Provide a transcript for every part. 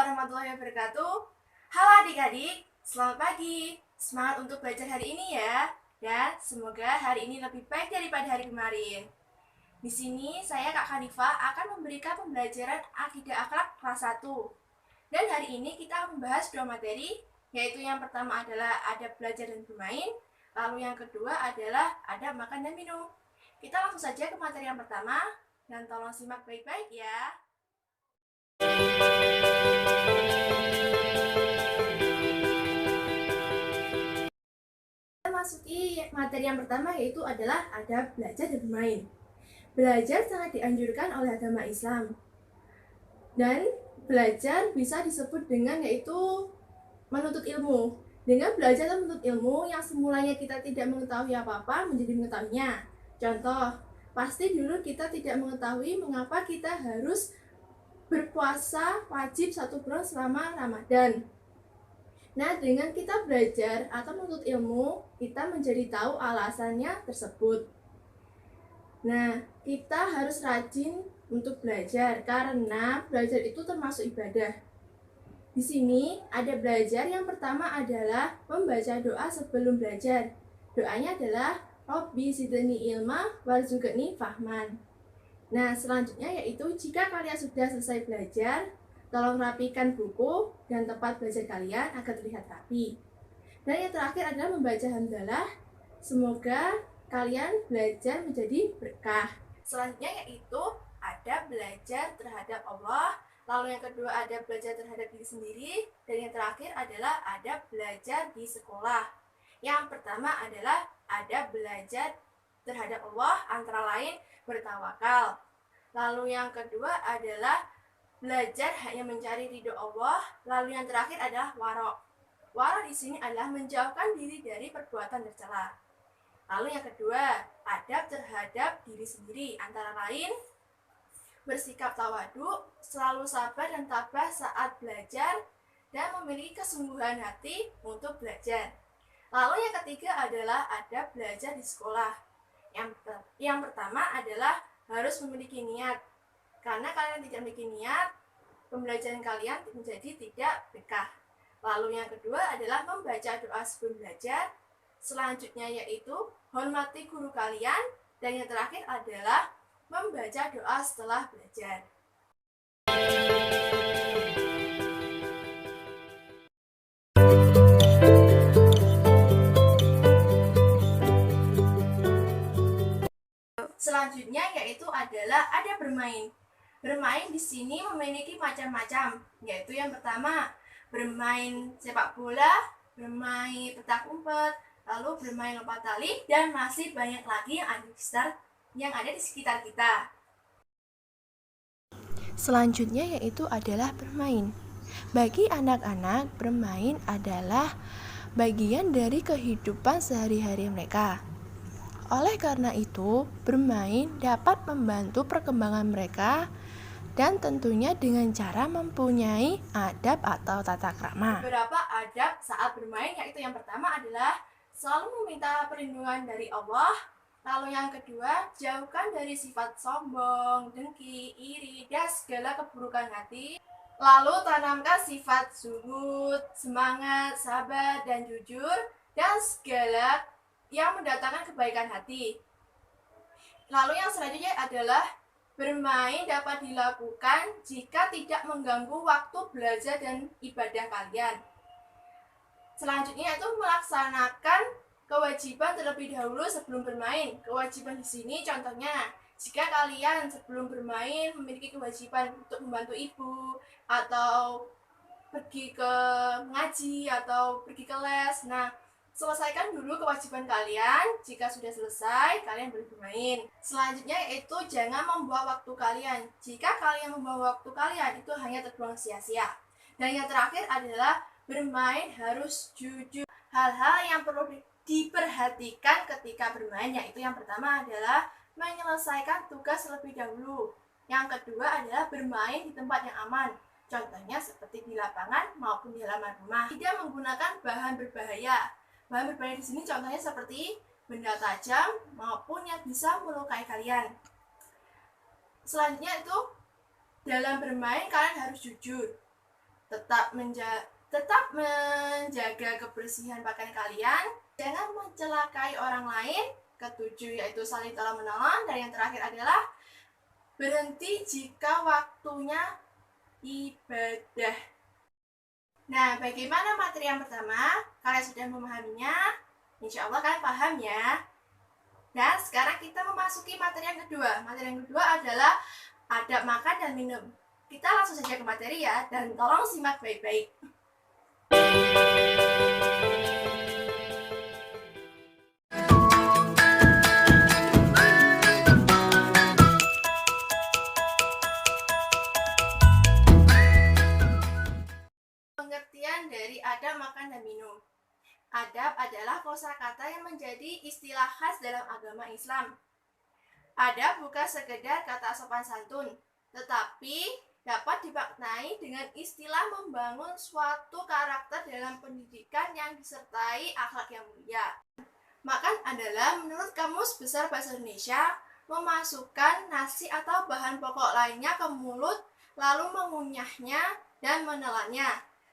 warahmatullahi wabarakatuh. Halo adik-adik, selamat pagi. Semangat untuk belajar hari ini ya. Dan semoga hari ini lebih baik daripada hari kemarin. Di sini saya Kak Hanifah akan memberikan pembelajaran akidah akhlak kelas 1. Dan hari ini kita membahas dua materi, yaitu yang pertama adalah adab belajar dan bermain, lalu yang kedua adalah adab makan dan minum. Kita langsung saja ke materi yang pertama, dan tolong simak baik-baik ya. Kita masuki materi yang pertama, yaitu adalah adab belajar dan bermain. Belajar sangat dianjurkan oleh agama Islam. Dan belajar bisa disebut dengan yaitu menuntut ilmu. Dengan belajar dan menuntut ilmu yang semulanya kita tidak mengetahui apa-apa menjadi mengetahuinya. Contoh, pasti dulu kita tidak mengetahui mengapa kita harus berpuasa wajib 1 bulan selama Ramadan. Nah, dengan kita belajar atau menuntut ilmu, kita menjadi tahu alasannya tersebut. Nah, kita harus rajin untuk belajar karena belajar itu termasuk ibadah. Di sini ada belajar yang pertama adalah membaca doa sebelum belajar. Doanya adalah Robbi zidni ilma warzuqni fahman. Nah, selanjutnya yaitu jika kalian sudah selesai belajar, tolong rapikan buku dan tempat belajar kalian agar terlihat rapi. Dan yang terakhir adalah membaca hamdalah. Semoga kalian belajar menjadi berkah. Selanjutnya yaitu ada belajar terhadap Allah, lalu yang kedua ada belajar terhadap diri sendiri, dan yang terakhir adalah ada belajar di sekolah. Yang pertama adalah ada belajar terhadap Allah, antara lain bertawakal. Lalu yang kedua adalah belajar hanya mencari ridho Allah. Lalu yang terakhir adalah waro. Waro di sini adalah menjauhkan diri dari perbuatan tercela. Lalu yang kedua, adab terhadap diri sendiri, antara lain bersikap tawadu, selalu sabar dan tabah saat belajar, dan memiliki kesungguhan hati untuk belajar. Lalu yang ketiga adalah adab belajar di sekolah. Yang pertama adalah harus memiliki niat. Karena kalian tidak memiliki niat, pembelajaran kalian menjadi tidak berkah. Lalu yang kedua adalah membaca doa sebelum belajar. Selanjutnya yaitu hormati guru kalian. Dan yang terakhir adalah membaca doa setelah belajar. Selanjutnya yaitu adalah ada bermain. Bermain di sini memiliki macam-macam, yaitu yang pertama bermain sepak bola, bermain petak umpet, lalu bermain lompat tali, dan masih banyak lagi yang ada di sekitar kita. Selanjutnya yaitu adalah bermain. Bagi anak-anak, bermain adalah bagian dari kehidupan sehari-hari mereka. Oleh karena itu, bermain dapat membantu perkembangan mereka dan tentunya dengan cara mempunyai adab atau tata krama. Beberapa adab saat bermain yaitu yang pertama adalah selalu meminta perlindungan dari Allah. Lalu yang kedua, jauhkan dari sifat sombong, dengki, iri, dan segala keburukan hati. Lalu tanamkan sifat zuhud, semangat, sabar, dan jujur, dan segala yang mendatangkan kebaikan hati. Lalu yang selanjutnya adalah bermain dapat dilakukan jika tidak mengganggu waktu belajar dan ibadah kalian. Selanjutnya itu melaksanakan kewajiban terlebih dahulu sebelum bermain. Kewajiban di sini contohnya, jika kalian sebelum bermain memiliki kewajiban untuk membantu ibu atau pergi ke ngaji atau pergi ke les. Nah, selesaikan dulu kewajiban kalian. Jika sudah selesai, kalian boleh bermain. Selanjutnya yaitu jangan membuang waktu kalian. Jika kalian membuang waktu kalian, itu hanya terbuang sia-sia. Dan yang terakhir adalah bermain harus jujur. Hal-hal yang perlu diperhatikan ketika bermain yaitu yang pertama adalah menyelesaikan tugas terlebih dahulu. Yang kedua adalah bermain di tempat yang aman. Contohnya seperti di lapangan maupun di halaman rumah. Tidak menggunakan bahan berbahaya. Bahan berbahaya di sini contohnya seperti benda tajam maupun yang bisa melukai kalian. Selanjutnya itu dalam bermain kalian harus jujur. tetap menjaga kebersihan pakaian kalian, jangan mencelakai orang lain. Ketujuh yaitu saling tolong menolong, dan yang terakhir adalah berhenti jika waktunya ibadah. Nah, bagaimana materi yang pertama? Kalian sudah memahaminya? Insya Allah kalian paham ya. Nah, sekarang kita memasuki materi yang kedua. Materi yang kedua adalah adab makan dan minum. Kita langsung saja ke materi ya, dan tolong simak baik-baik. Pengertian dari adab makan dan minum. Adab adalah kosakata yang menjadi istilah khas dalam agama Islam. Adab bukan sekedar kata sopan santun, tetapi dapat dimaknai dengan istilah membangun suatu karakter dalam pendidikan yang disertai akhlak yang mulia. Makan adalah menurut Kamus Besar Bahasa Indonesia memasukkan nasi atau bahan pokok lainnya ke mulut lalu mengunyahnya dan menelannya.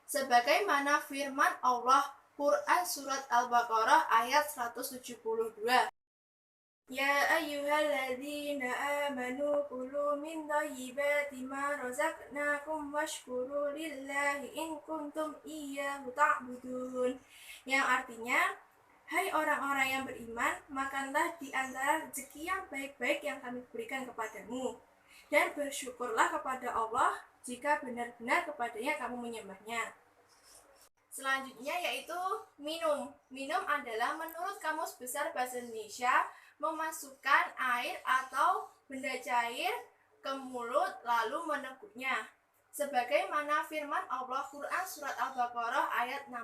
Sebagaimana firman Allah Quran Surat Al-Baqarah ayat 172. Ya ayyuhalladzina amanu kulu min thayyibati ma razaqnakum washkuru lillahi in kuntum iyyahu ta'budun. Yang artinya, hai orang-orang yang beriman, makanlah di antara rezeki yang baik-baik yang kami berikan kepadamu, dan bersyukurlah kepada Allah jika benar-benar kepadanya kamu menyembahnya. Selanjutnya yaitu minum. Minum adalah menurut Kamus Besar Bahasa Indonesia memasukkan air atau benda cair ke mulut lalu meneguknya. Sebagaimana firman Allah Quran Surat Al-Baqarah ayat 60.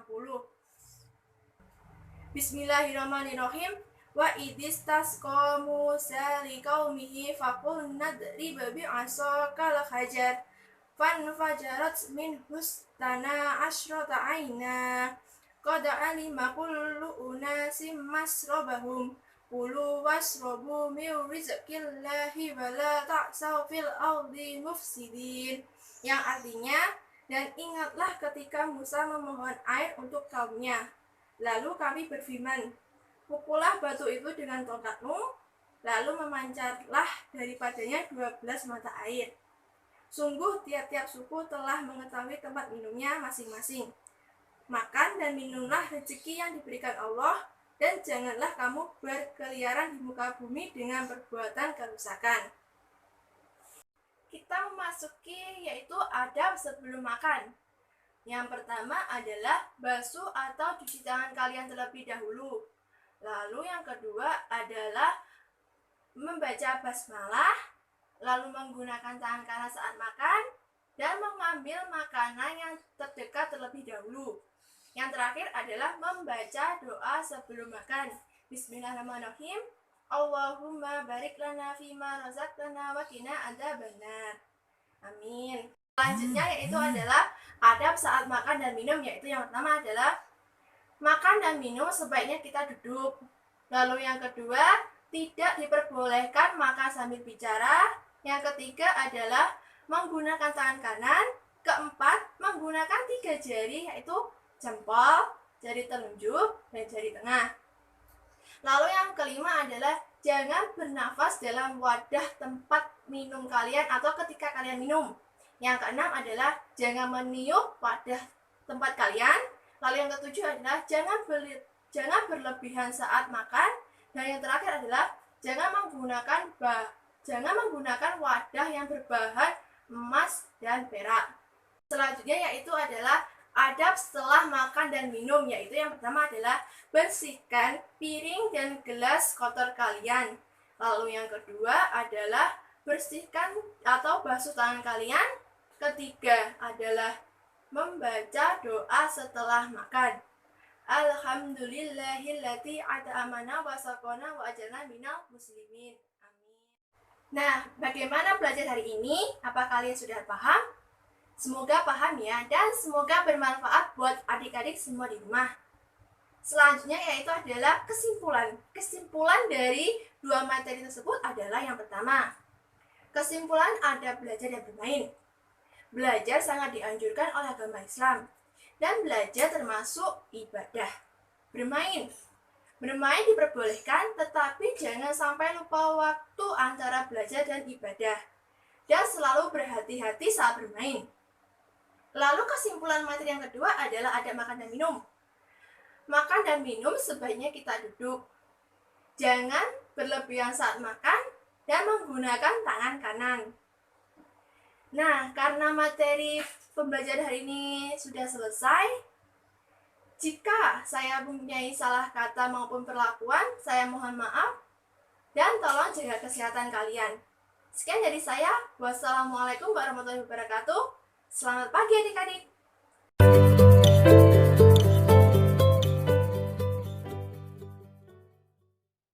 Bismillahirrahmanirrahim. Wa idistasqa Musa liqaumihi faqul nadrib bi'asakal hajar fanfajarat min husnana asyrata aina qad alima kullu unasim masrabahum kulu wasrabu min rizqillahi wa la ta'saw fil ardi mufsidin. Yang artinya, dan ingatlah ketika Musa memohon air untuk kaumnya, lalu kami berfirman, pukullah batu itu dengan tongkatmu, lalu memancarlah daripadanya 12 mata air. Sungguh tiap-tiap suku telah mengetahui tempat minumnya masing-masing. Makan dan minumlah rezeki yang diberikan Allah, dan janganlah kamu berkeliaran di muka bumi dengan perbuatan kerusakan. Kita memasuki yaitu adab sebelum makan. Yang pertama adalah basuh atau cuci tangan kalian terlebih dahulu. Lalu yang kedua adalah membaca basmalah, lalu menggunakan tangan kanan saat makan, dan mengambil makanan yang terdekat terlebih dahulu. Yang terakhir adalah membaca doa sebelum makan. Bismillahirrahmanirrahim. Allahumma barik lana fima razaqtana wa qina adzabannar. Amin. Selanjutnya yaitu adalah adab saat makan dan minum, yaitu yang pertama adalah makan dan minum sebaiknya kita duduk. Lalu yang kedua, tidak diperbolehkan makan sambil bicara. Yang ketiga adalah menggunakan tangan kanan. Keempat, menggunakan 3 jari yaitu jempol, jari telunjuk, dan jari tengah. Lalu yang kelima adalah jangan bernafas dalam wadah tempat minum kalian atau ketika kalian minum. Yang keenam adalah jangan meniup wadah tempat kalian. Lalu yang ketujuh adalah jangan berlebihan saat makan. Dan yang terakhir adalah jangan menggunakan wadah yang berbahan emas dan perak. Selanjutnya yaitu adalah adab setelah makan dan minum, yaitu yang pertama adalah bersihkan piring dan gelas kotor kalian. Lalu yang kedua adalah bersihkan atau basuh tangan kalian. Ketiga adalah membaca doa setelah makan. Alhamdulillahilladzi at'amana wa saqana wa ajalna minal muslimin. Amin. Nah, bagaimana belajar hari ini? Apa kalian sudah paham? Semoga paham ya, dan semoga bermanfaat buat adik-adik semua di rumah. Selanjutnya yaitu adalah kesimpulan. Kesimpulan dari 2 materi tersebut adalah yang pertama, kesimpulan adab belajar dan bermain. Belajar sangat dianjurkan oleh agama Islam, dan belajar termasuk ibadah. Bermain diperbolehkan, tetapi jangan sampai lupa waktu antara belajar dan ibadah, dan selalu berhati-hati saat bermain. Lalu kesimpulan materi yang kedua adalah adab makan dan minum. Makan dan minum sebaiknya kita duduk. Jangan berlebihan saat makan dan menggunakan tangan kanan. Nah, karena materi pembelajaran hari ini sudah selesai, jika saya mempunyai salah kata maupun perlakuan, saya mohon maaf dan tolong jaga kesehatan kalian. Sekian dari saya. Wassalamualaikum warahmatullahi wabarakatuh. Selamat pagi adik-adik.